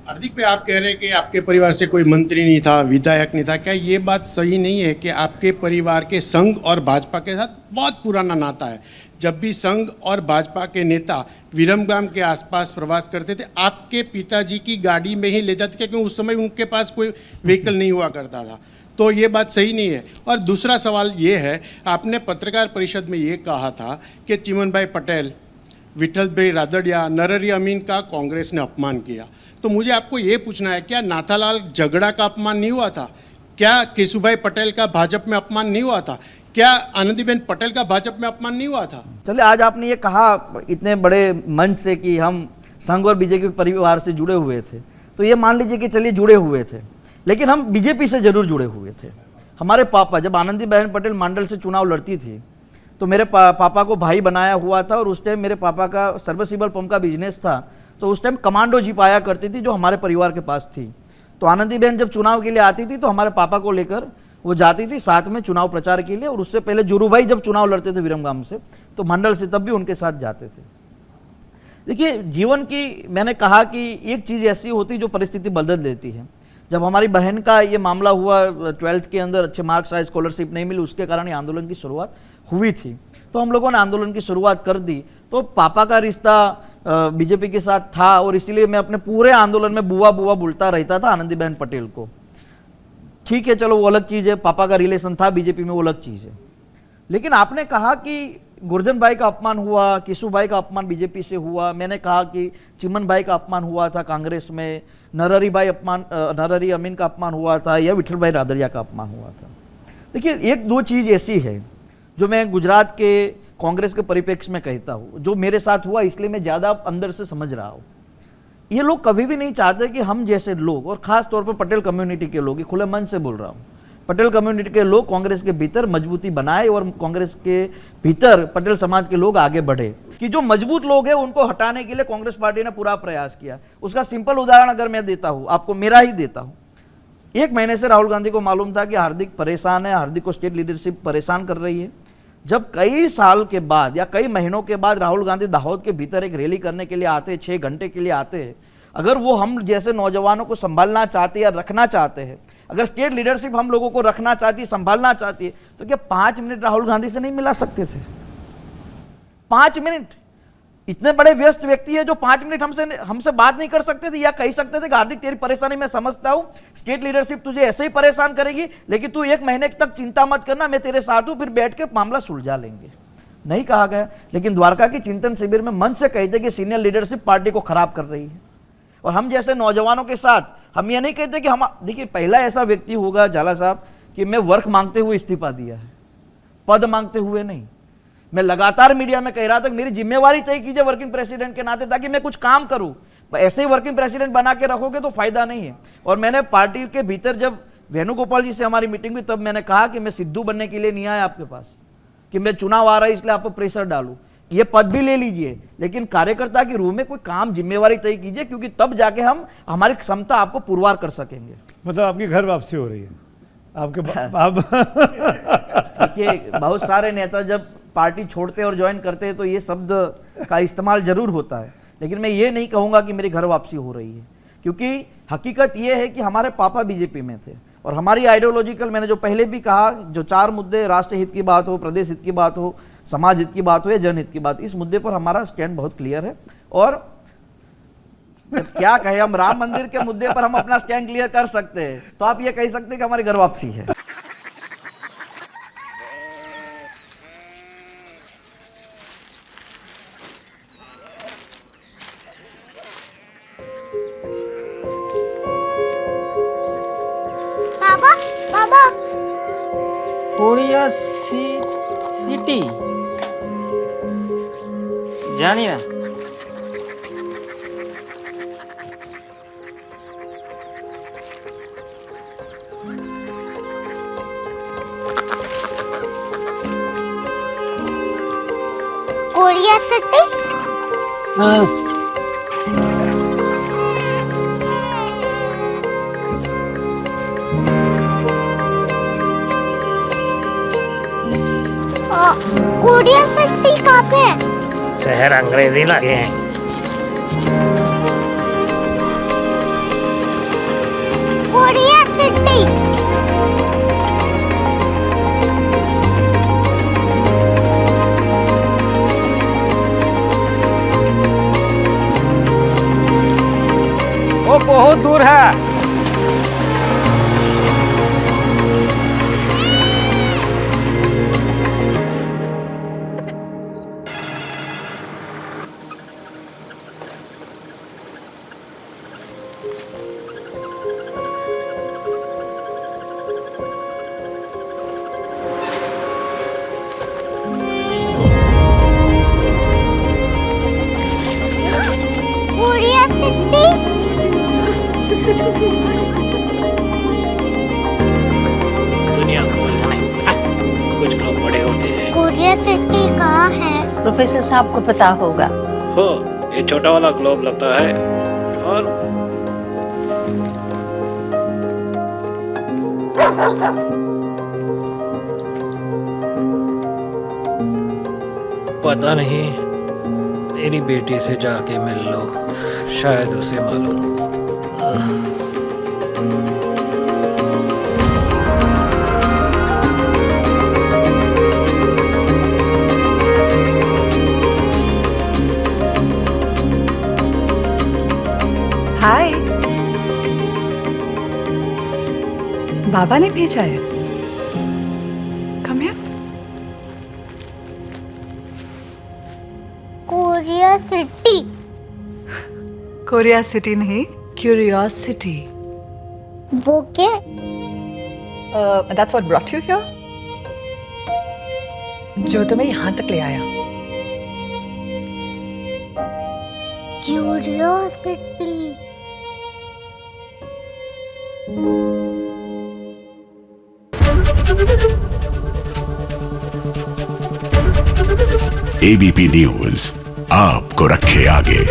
हार्दिक भाई, आप कह रहे हैं कि आपके परिवार से कोई मंत्री नहीं था, विधायक नहीं था। क्या ये बात सही नहीं है कि आपके परिवार के संघ और भाजपा के साथ बहुत पुराना नाता है? जब भी संघ और भाजपा के नेता विरमगाम के आसपास प्रवास करते थे, आपके पिताजी की गाड़ी में ही ले जाते थे, क्योंकि उस समय उनके पास कोई व्हीकल नहीं हुआ करता था। तो ये बात सही नहीं है। और दूसरा सवाल ये है, आपने पत्रकार परिषद में ये कहा था कि चिमनभाई पटेल, विठल भाई रादड़िया, नरहरि अमीन का कांग्रेस ने अपमान किया। तो मुझे आपको ये पूछना है, क्या नाथालाल झगड़ा का अपमान नहीं हुआ था? क्या केशुभाई पटेल का भाजपा में अपमान नहीं हुआ था? क्या आनंदीबेन पटेल का भाजपा में अपमान नहीं हुआ था? चलिए, आज आपने ये कहा इतने बड़े मंच से कि हम संघ और बीजेपी परिवार से जुड़े हुए थे, तो ये मान लीजिए कि चलिए जुड़े हुए थे, लेकिन हम बीजेपी से जरूर जुड़े हुए थे। हमारे पापा, जब आनंदीबेन पटेल मंडल से चुनाव लड़ती थी, तो मेरे पापा को भाई बनाया हुआ था, और उस टाइम मेरे पापा का सर्विसिबल पंप का बिजनेस था, तो उस टाइम कमांडो जीप आया करती थी जो हमारे परिवार के पास थी। तो आनंदीबेन जब चुनाव के लिए आती थी तो हमारे पापा को लेकर वो जाती थी साथ में चुनाव प्रचार के लिए। और उससे पहले जुरू भाई जब चुनाव लड़ते थे विरमगाम से, तो मंडल से, तब भी उनके साथ जाते थे। देखिए, जीवन की, मैंने कहा कि एक चीज़ ऐसी होती जो परिस्थिति बदल देती है। जब हमारी बहन का ये मामला हुआ, 12th के अंदर अच्छे मार्क्स आए, स्कॉलरशिप नहीं मिली, उसके कारण ये आंदोलन की शुरुआत हुई थी, तो हम लोगों ने आंदोलन की शुरुआत कर दी। तो पापा का रिश्ता बीजेपी के साथ था, और इसीलिए मैं अपने पूरे आंदोलन में बुआ बुआ बोलता रहता था आनंदीबेन पटेल को। ठीक है, चलो वो अलग चीज़ है, पापा का रिलेशन था बीजेपी में, वो अलग चीज़ है। लेकिन आपने कहा कि गुरजन भाई का अपमान हुआ, केशु भाई का अपमान बीजेपी से हुआ, मैंने कहा कि चिमन भाई का अपमान हुआ था कांग्रेस में, नरहरि अमीन का अपमान हुआ था, या विठल भाई रादड़िया का अपमान हुआ था। देखिए, एक दो चीज़ ऐसी है जो मैं गुजरात के कांग्रेस के परिप्रेक्ष्य में कहता हूँ, जो मेरे साथ हुआ, इसलिए मैं ज़्यादा अंदर से समझ रहा हूँ। ये लोग कभी भी नहीं चाहते कि हम जैसे लोग, और खास तौर पर पटेल कम्युनिटी के लोग, ये खुले मन से बोल रहा हूँ, पटेल कम्युनिटी के लोग कांग्रेस के भीतर मजबूती बनाए, और कांग्रेस के भीतर पटेल समाज के लोग आगे बढ़े। कि जो मजबूत लोग हैं उनको हटाने के लिए कांग्रेस पार्टी ने पूरा प्रयास किया। उसका सिंपल उदाहरण अगर मैं देता हूँ आपको, मेरा ही देता हूँ। 1 महीने से राहुल गांधी को मालूम था कि हार्दिक परेशान है, हार्दिक को स्टेट लीडरशिप परेशान कर रही है। जब कई साल के बाद या कई महीनों के बाद राहुल गांधी दाहोद के भीतर एक रैली करने के लिए आते, 6 घंटे के लिए आते, अगर वो हम जैसे नौजवानों को संभालना चाहते या रखना चाहते हैं, अगर स्टेट लीडरशिप हम लोगों को रखना चाहती है, संभालना चाहती है, तो क्या 5 मिनट राहुल गांधी से नहीं मिला सकते थे? 5 मिनट? इतने बड़े व्यस्त व्यक्ति है जो 5 मिनट हमसे बात नहीं कर सकते थे, या कह सकते थे कि हार्दिक तेरी परेशानी मैं समझता हूं, स्टेट लीडरशिप तुझे ऐसे ही परेशान करेगी, लेकिन तू 1 महीने तक चिंता मत करना, मैं तेरे साथ हूं, फिर बैठ के मामला सुलझा लेंगे। नहीं कहा गया। लेकिन द्वारका की चिंतन शिविर में मन से कहते कि सीनियर लीडरशिप पार्टी को खराब कर रही है। और हम जैसे नौजवानों के साथ हम ये नहीं कहते कि हम, देखिए, पहला ऐसा व्यक्ति होगा झाला साहब कि मैं वर्क मांगते हुए इस्तीफा दिया है, पद मांगते हुए नहीं। मैं लगातार मीडिया में कह रहा था कि मेरी जिम्मेवारी तय कीजिए वर्किंग प्रेसिडेंट के नाते, ताकि मैं कुछ काम करूं। ऐसे ही वर्किंग प्रेसिडेंट बना के रखोगे तो फायदा नहीं है। और मैंने पार्टी के भीतर, जब वेणुगोपाल जी से हमारी मीटिंग हुई, तब मैंने कहा कि मैं सिद्धू बनने के लिए नहीं आया आपके पास, कि मैं चुनाव आ रहा है इसलिए आप पर प्रेशर डालूं। ये पद भी ले लीजिए, लेकिन कार्यकर्ता के रूप में कोई काम, जिम्मेवारी तय कीजिए, क्योंकि तब जाके हम हमारी क्षमता आपको पुरवार कर सकेंगे। मतलब आपकी घर वापसी हो रही है आपके देखिए, बहुत सारे नेता जब पार्टी छोड़ते और ज्वाइन करते हैं तो ये शब्द का इस्तेमाल जरूर होता है, लेकिन मैं ये नहीं कहूंगा कि मेरी घर वापसी हो रही है, क्योंकि हकीकत ये है कि हमारे पापा बीजेपी में थे, और हमारी आइडियोलॉजिकल, मैंने जो पहले भी कहा, जो 4 मुद्दे, राष्ट्र हित की बात हो, प्रदेश हित की बात हो, समाज हित की बात हो या जनहित की बात, इस मुद्दे पर हमारा स्टैंड बहुत क्लियर है। और क्या कहे, हम राम मंदिर के मुद्दे पर हम अपना स्टैंड क्लियर कर सकते हैं, तो आप ये कह सकते हैं कि हमारी घर वापसी है। बाबा, बाबा, कोरिया सिटी जानी ना। Korea city? हाँ, कोरिया सिटी कहाँ पे है? शहर अंग्रेजी लगे हैं। वो बहुत दूर है। कोरिया सिटी दुनिया को बोलना नहीं, कुछ लोग बड़े होते हैं। कोरिया सिटी कहाँ है? प्रोफेसर साहब को पता होगा। हो, ये छोटा वाला ग्लोब लगता है और पता नहीं, मेरी बेटी से जाके मिल लो, शायद उसे मालूम हो। हाय, बाबा ने भेजा है। Come here. Korea city Korea city नहीं, क्यूरियोसिटी। वो क्या? That's what brought you here, जो तुम्हें यहाँ तक ले आया। क्यूरियोसिटी। एबीपी न्यूज आपको रखे आगे।